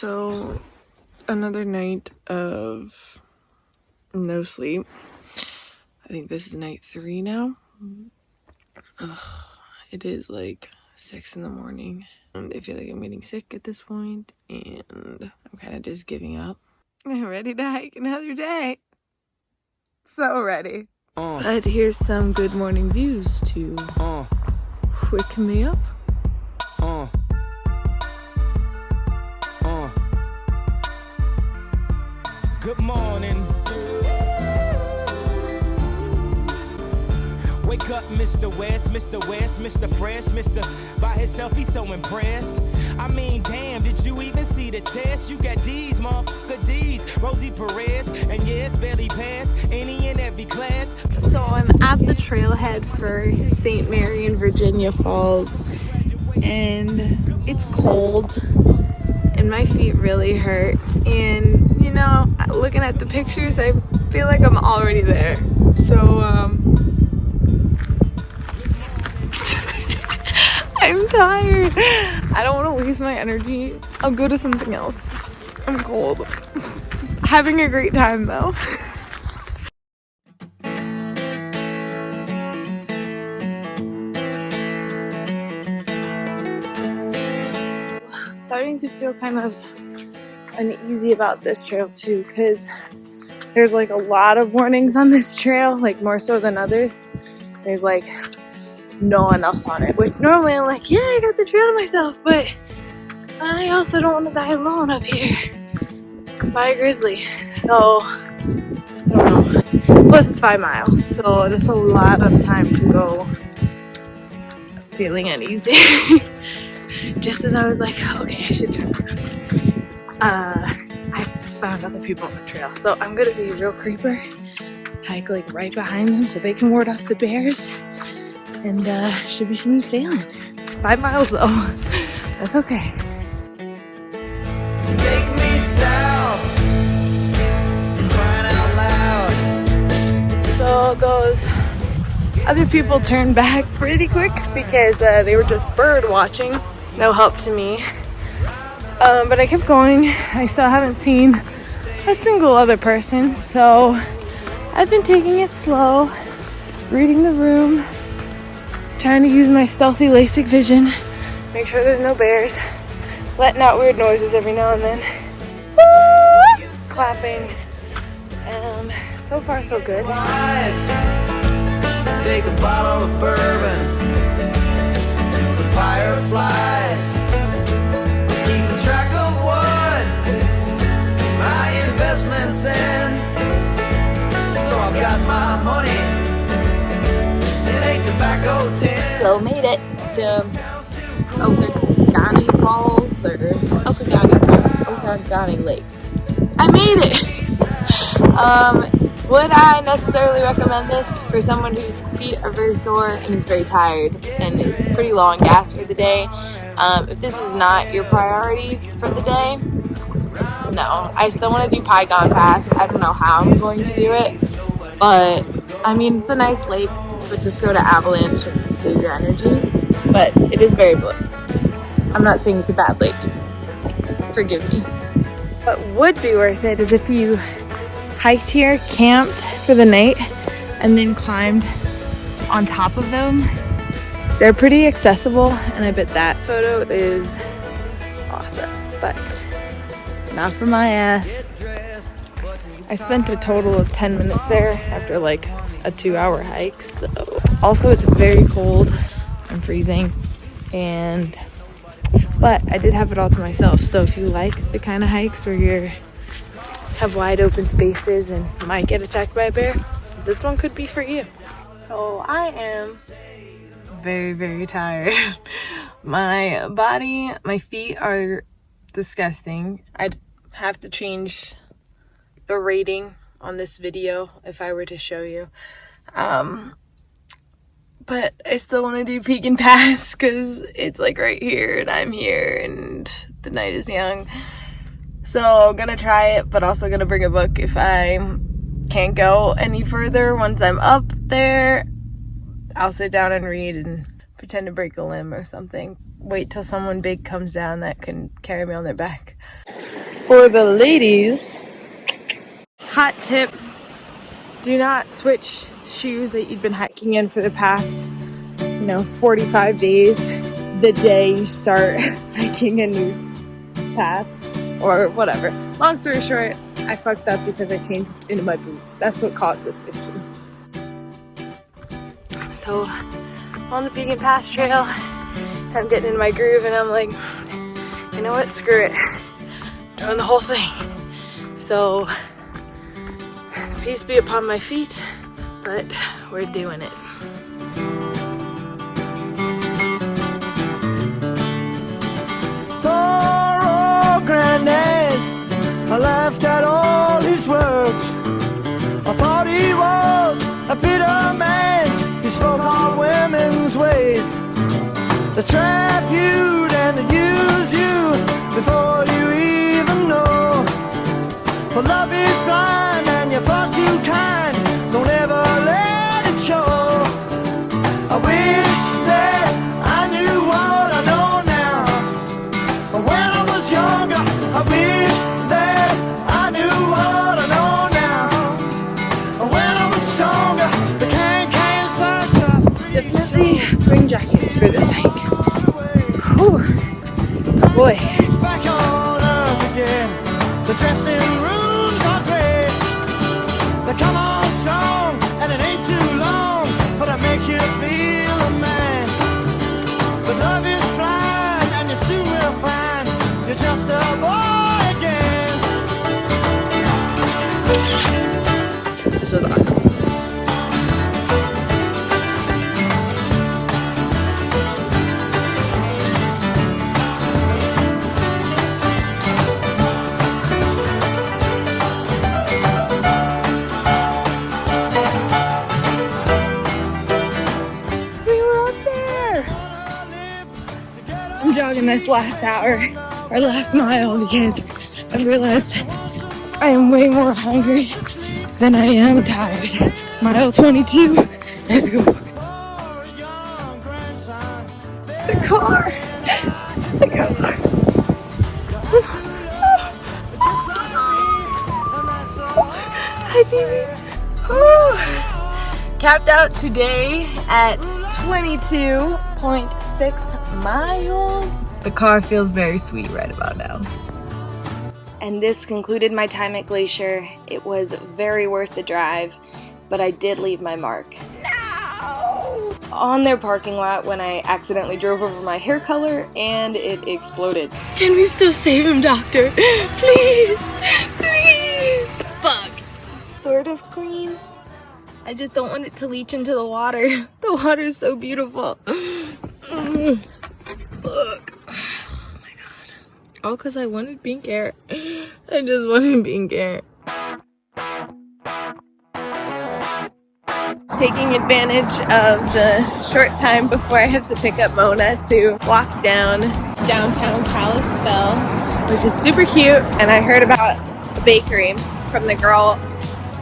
So, another night of no sleep. I think this is night 3 now. Ugh, it is like 6 in the morning. I feel like I'm getting sick at this point, and I'm kind of just giving up. I'm ready to hike another day. So ready. But here's some good morning views to wake me up. Good morning. Wake up, Mr. West, Mr. West, Mr. Fresh, Mr. By himself, he's so impressed. I mean, damn, did you even see the test? You got D's, motherfucker D's, Rosie Perez, and yes, barely passed any and every class. So I'm at the trailhead for St. Mary in Virginia Falls, and it's cold, and my feet really hurt. And you know, looking at the pictures, I feel like I'm already there. So I'm tired. I don't want to waste my energy. I'll go to something else. I'm cold. Having a great time though. Starting to feel kind of uneasy about this trail too, because there's like a lot of warnings on this trail, like more so than others. There's like no one else on it, which normally I'm like, yeah, I got the trail to myself, but I also don't want to die alone up here by a grizzly. So I don't know. Plus it's 5 miles, so that's a lot of time to go feeling uneasy. Just as I was like, okay, I should turn around. I found other people on the trail, so I'm gonna be a real creeper, hike like right behind them so they can ward off the bears, and should be smooth sailing. 5 miles though, that's okay. Take me south, crying out loud. So those other people turned back pretty quick because they were just bird watching. No help to me. But I kept going. I still haven't seen a single other person, so I've been taking it slow, reading the room, trying to use my stealthy LASIK vision, make sure there's no bears, letting out weird noises every now and then. Woo! Clapping. So far so good. Take a bottle of bourbon, the fireflies, keeping track of what my investments in. So I've got my money in a tobacco tin. So made it to Okagani Falls or Okagani Lake. I made it. Would I necessarily recommend this for someone whose feet are very sore and is very tired and is pretty low on gas for the day? If this is not your priority for the day, no. I still want to do Pygone Pass. I don't know how I'm going to do it, but I mean, it's a nice lake, but just go to Avalanche and save your energy. But it is very blue. I'm not saying it's a bad lake. Forgive me. What would be worth it is if you hiked here, camped for the night, and then climbed on top of them. They're pretty accessible, and I bet that photo is awesome, but not for my ass. I spent a total of 10 minutes there after like a 2-hour hike. So also it's very cold. I'm freezing, but I did have it all to myself. So if you like the kind of hikes where you have wide open spaces and might get attacked by a bear, this one could be for you. So I am very, very tired. My body, my feet are disgusting. I'd have to change the rating on this video if I were to show you. But I still want to do Peak and Pass because it's like right here and I'm here and the night is young. So I'm gonna try it, but also gonna bring a book if I can't go any further. Once I'm up there, I'll sit down and read and pretend to break a limb or something. Wait till someone big comes down that can carry me on their back. For the ladies, hot tip, do not switch shoes that you've been hiking in for the past, 45 days the day you start hiking a new path or whatever. Long story short, I fucked up because I changed into my boots. That's what caused this issue. So, I'm on the Beacon Pass Trail, I'm getting in my groove and I'm like, you know what, screw it. Doing the whole thing. So, peace be upon my feet, but we're doing it. Granddad, I laughed at all his words. I thought he was a bitter man. He spoke on women's ways. They trap you and they use you before you even know. For love is blind and you're far too kind. Don't ever let it show. I wish that I knew what I know now. But when I was younger, I wish that I knew what I know now. And when I was stronger, the can such up. Definitely bring jackets for this hike. Whew. Boy. Back on earth again. The dressing rooms are great. They come on strong, and it ain't too long, but I make you feel a man. But love is blind, and you soon will find you're just a boy again. This was awesome. I'm jogging this last hour or last mile because I realized I am way more hungry than I am tired. Mile 22, let's go. The car. Hi, baby. Whew. Capped out today at 22.6 miles. The car feels very sweet right about now. And this concluded my time at Glacier. It was very worth the drive, but I did leave my mark. No! On their parking lot when I accidentally drove over my hair color and it exploded. Can we still save him, doctor? Please! Please! Fuck! Sort of clean. I just don't want it to leach into the water. The water is so beautiful. Look. Oh my god. All because I wanted pink hair. I just wanted pink hair. Taking advantage of the short time before I have to pick up Mona to walk down downtown Kalispell, which is super cute. And I heard about a bakery from the girl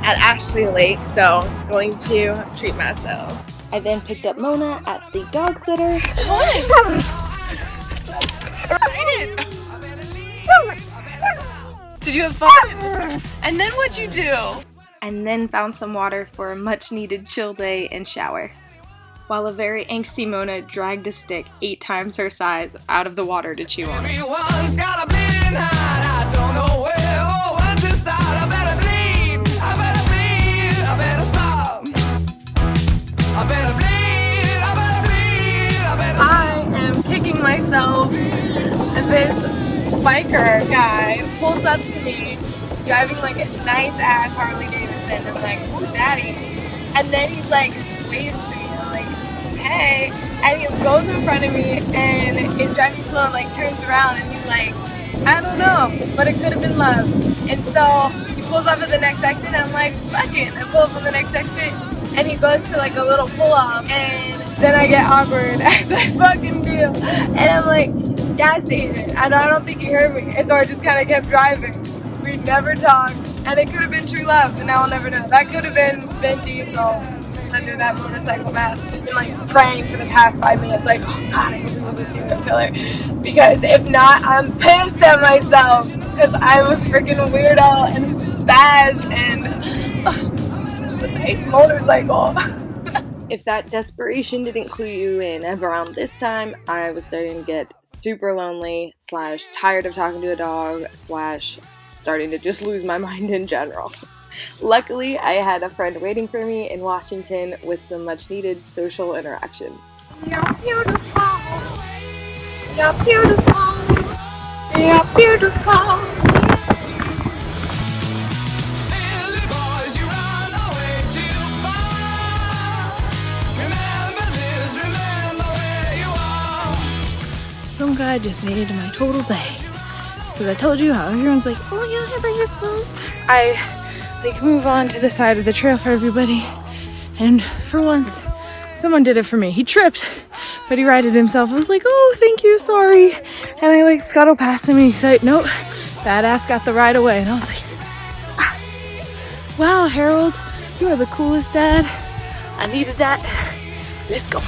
at Ashley Lake, so going to treat myself. I then picked up Mona at the dog sitter. Did you have fun? And then what'd you do? And then found some water for a much needed chill day and shower. While a very angsty Mona dragged a stick 8 times her size out of the water to chew on it. Everyone's got a bleeding heart. I don't know where or when to start. I better bleed. I better bleed. I better stop. I better bleed. I better bleed. I better stop. I am kicking myself. This biker guy pulls up to me, driving like a nice ass Harley Davidson. I'm like, "Ooh, daddy," and then he's like, waves to me. I'm like, "Hey," and he goes in front of me and is driving slow and like turns around and he's like, "I don't know, but it could have been love." And so he pulls up at the next exit and I'm like, "Fuck it." I pull up at the next exit and he goes to like a little pull up and then I get awkward as I fucking do. And I'm like, "Gas station," and I don't think he heard me, and so I just kind of kept driving. We never talked, and it could have been true love, and now I'll never know. That could have been Vin Diesel under that motorcycle mask. I've been like praying for the past 5 minutes, like, oh god, I hope he was a serial killer, because if not, I'm pissed at myself. because I'm a freaking weirdo and spaz and it's a nice motorcycle. If that desperation didn't clue you in, around this time I was starting to get super lonely / tired of talking to a dog / starting to just lose my mind in general. Luckily, I had a friend waiting for me in Washington with some much needed social interaction. You're beautiful. You're beautiful. You're beautiful. Silly boys, you run away too far. Remember this, remember where you are. Some guy just made my total day. Because I told you how everyone's like, oh yeah, but you're cool. I move on to the side of the trail for everybody. And for once, someone did it for me. He tripped, but he righted himself. I was like, oh, thank you, sorry. And I scuttle past him and he's like, nope, badass got the ride away. And I was like, ah, wow, Harold, you are the coolest dad. I needed that. Let's go.